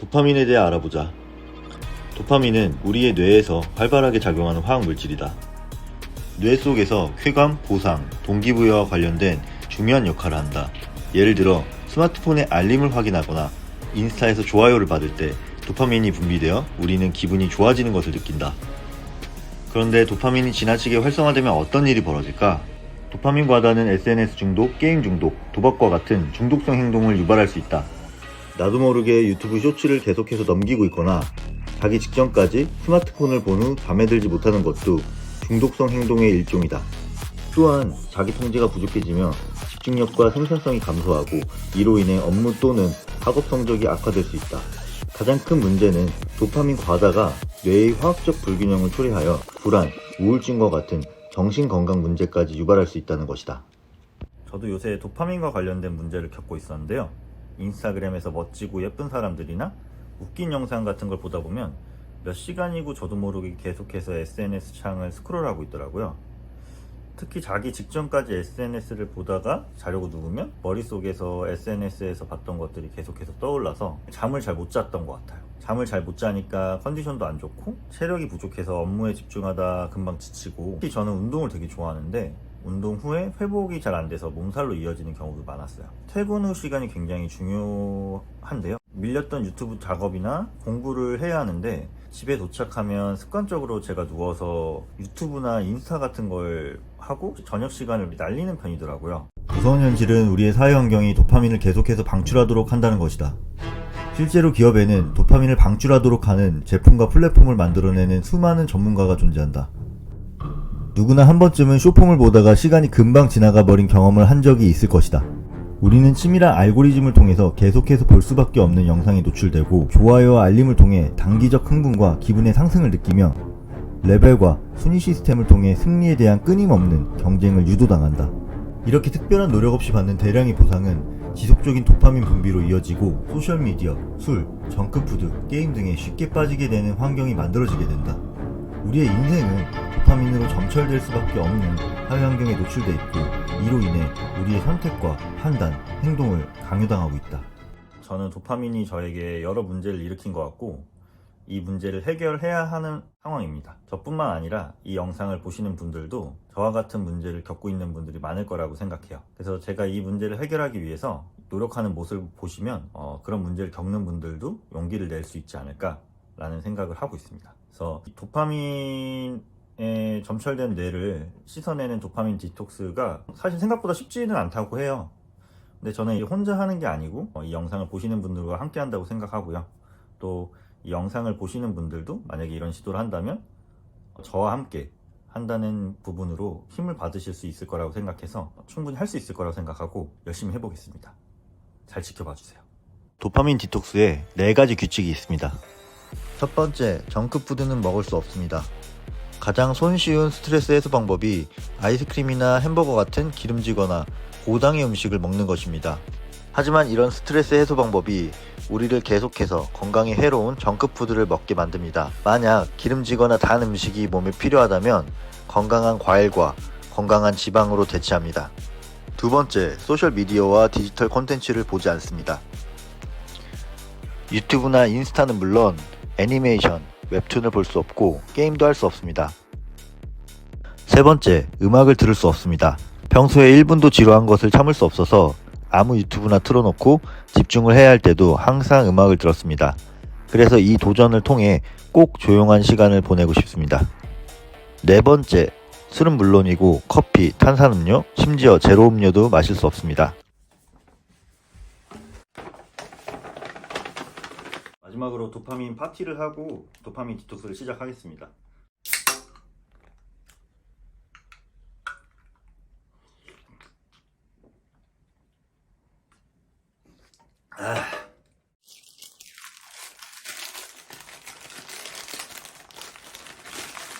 도파민에 대해 알아보자. 도파민은 우리의 뇌에서 활발하게 작용하는 화학 물질이다. 뇌 속에서 쾌감, 보상, 동기부여와 관련된 중요한 역할을 한다. 예를 들어 스마트폰의 알림을 확인하거나 인스타에서 좋아요를 받을 때 도파민이 분비되어 우리는 기분이 좋아지는 것을 느낀다. 그런데 도파민이 지나치게 활성화되면 어떤 일이 벌어질까? 도파민 과다는 SNS 중독, 게임 중독, 도박과 같은 중독성 행동을 유발할 수 있다. 나도 모르게 유튜브 쇼츠를 계속해서 넘기고 있거나 자기 직전까지 스마트폰을 본 후 잠에 들지 못하는 것도 중독성 행동의 일종이다. 또한 자기 통제가 부족해지며 집중력과 생산성이 감소하고 이로 인해 업무 또는 학업 성적이 악화될 수 있다. 가장 큰 문제는 도파민 과다가 뇌의 화학적 불균형을 초래하여 불안, 우울증과 같은 정신건강 문제까지 유발할 수 있다는 것이다. 저도 요새 도파민과 관련된 문제를 겪고 있었는데요. 인스타그램에서 멋지고 예쁜 사람들이나 웃긴 영상 같은 걸 보다 보면 몇 시간이고 저도 모르게 계속해서 SNS 창을 스크롤하고 있더라고요. 특히 자기 직전까지 SNS를 보다가 자려고 누우면 머릿속에서 SNS에서 봤던 것들이 계속해서 떠올라서 잠을 잘 못 잤던 것 같아요. 잠을 잘 못 자니까 컨디션도 안 좋고 체력이 부족해서 업무에 집중하다 금방 지치고, 특히 저는 운동을 되게 좋아하는데 운동 후에 회복이 잘 안 돼서 몸살로 이어지는 경우도 많았어요. 퇴근 후 시간이 굉장히 중요한데요. 밀렸던 유튜브 작업이나 공부를 해야 하는데 집에 도착하면 습관적으로 제가 누워서 유튜브나 인스타 같은 걸 하고 저녁 시간을 날리는 편이더라고요. 무서운 현실은 우리의 사회 환경이 도파민을 계속해서 방출하도록 한다는 것이다. 실제로 기업에는 도파민을 방출하도록 하는 제품과 플랫폼을 만들어내는 수많은 전문가가 존재한다. 누구나 한 번쯤은 쇼폼을 보다가 시간이 금방 지나가 버린 경험을 한 적이 있을 것이다. 우리는 치밀한 알고리즘을 통해서 계속해서 볼 수밖에 없는 영상에 노출되고 좋아요와 알림을 통해 단기적 흥분과 기분의 상승을 느끼며 레벨과 순위 시스템을 통해 승리에 대한 끊임없는 경쟁을 유도당한다. 이렇게 특별한 노력 없이 받는 대량의 보상은 지속적인 도파민 분비로 이어지고 소셜미디어, 술, 정크푸드, 게임 등에 쉽게 빠지게 되는 환경이 만들어지게 된다. 우리의 인생은 도파민으로 점철될 수밖에 없는 사회 환경에 노출돼 있고 이로 인해 우리의 선택과 판단, 행동을 강요당하고 있다. 저는 도파민이 저에게 여러 문제를 일으킨 것 같고 이 문제를 해결해야 하는 상황입니다. 저뿐만 아니라 이 영상을 보시는 분들도 저와 같은 문제를 겪고 있는 분들이 많을 거라고 생각해요. 그래서 제가 이 문제를 해결하기 위해서 노력하는 모습을 보시면 그런 문제를 겪는 분들도 용기를 낼 수 있지 않을까라는 생각을 하고 있습니다. 그래서 도파민에 점철된 뇌를 씻어내는 도파민 디톡스가 사실 생각보다 쉽지는 않다고 해요. 근데 저는 혼자 하는 게 아니고 이 영상을 보시는 분들과 함께 한다고 생각하고요. 또 이 영상을 보시는 분들도 만약에 이런 시도를 한다면 저와 함께 한다는 부분으로 힘을 받으실 수 있을 거라고 생각해서 충분히 할 수 있을 거라고 생각하고 열심히 해보겠습니다. 잘 지켜봐 주세요. 도파민 디톡스에 4가지 규칙이 있습니다. 첫 번째, 정크푸드는 먹을 수 없습니다. 가장 손쉬운 스트레스 해소 방법이 아이스크림이나 햄버거 같은 기름지거나 고당의 음식을 먹는 것입니다. 하지만 이런 스트레스 해소 방법이 우리를 계속해서 건강에 해로운 정크푸드를 먹게 만듭니다. 만약 기름지거나 단 음식이 몸에 필요하다면 건강한 과일과 건강한 지방으로 대체합니다. 두 번째, 소셜미디어와 디지털 콘텐츠를 보지 않습니다. 유튜브나 인스타는 물론 애니메이션, 웹툰을 볼 수 없고 게임도 할 수 없습니다. 세 번째, 음악을 들을 수 없습니다. 평소에 1분도 지루한 것을 참을 수 없어서 아무 유튜브나 틀어놓고 집중을 해야 할 때도 항상 음악을 들었습니다. 그래서 이 도전을 통해 꼭 조용한 시간을 보내고 싶습니다. 네 번째, 술은 물론이고 커피, 탄산음료, 심지어 제로 음료도 마실 수 없습니다. 마지막으로 도파민 파티를 하고 도파민 디톡스를 시작하겠습니다.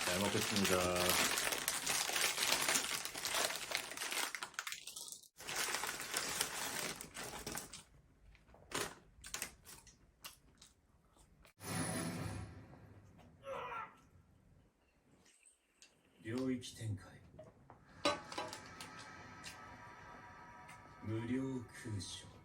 잘 먹겠습니다. 領域展開無料空所